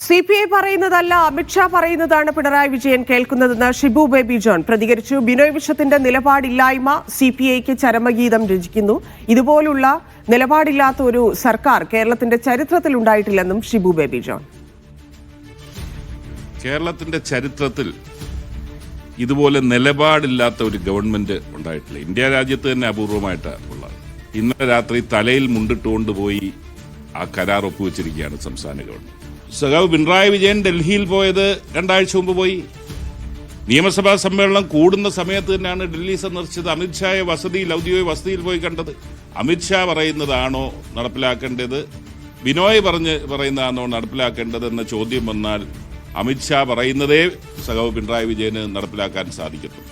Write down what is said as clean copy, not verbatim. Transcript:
CPI പറയുന്നതല്ല അമിത്ഷാ പറയുന്നതാണ് Pinarayi Vijayan കേൾക്കുന്നതെന്ന് Shibu baby John പ്രതികരിച്ചു. ബിനോയ് വിശ്വത്തിന്റെ നിലപാടില്ലായ്മ CPIക്ക് ചരമഗീതം രചിക്കുന്നു. ഇതുപോലുള്ള നിലപാടില്ലാത്ത ഒരു സർക്കാർ കേരളത്തിന്റെ ചരിത്രത്തിൽ ഉണ്ടായിട്ടില്ലെന്നും ഷിബു ബേബി ജോൺ. കേരളത്തിന്റെ ചരിത്രത്തിൽ ഇതുപോലെ നിലപാടില്ലാത്ത ഒരു ഗവൺമെന്റ് ഉണ്ടായിട്ടില്ല. ഇന്ത്യ രാജ്യത്ത് തന്നെ അപൂർവമായിട്ടാണ് ഉള്ളത്. ഇന്നലെ രാത്രി തലയിൽ മുണ്ടിട്ടുകൊണ്ട് പോയി ആ കരാർ ഒപ്പുവെച്ചിരിക്കുകയാണ് സംസ്ഥാന ഗവൺമെന്റ്. സഖാവ് പിണറായി വിജയൻ ഡൽഹിയിൽ പോയത് 2 ആഴ്ച മുമ്പ് പോയി. നിയമസഭാ സമ്മേളനം കൂടുന്ന സമയത്ത് തന്നെയാണ് ഡൽഹി സന്ദർശിച്ചത്. അമിത്ഷായെ ഔദ്യോഗിക വസതിയിൽ പോയി കണ്ടത്. അമിത്ഷാ പറയുന്നതാണോ നടപ്പിലാക്കേണ്ടത്, ബിനോയ് പറയുന്നതാണോ നടപ്പിലാക്കേണ്ടത് എന്ന ചോദ്യം വന്നാൽ അമിത്ഷാ പറയുന്നതേ സഖാവ് പിണറായി വിജയന് നടപ്പിലാക്കാൻ സാധിക്കത്തുള്ളൂ.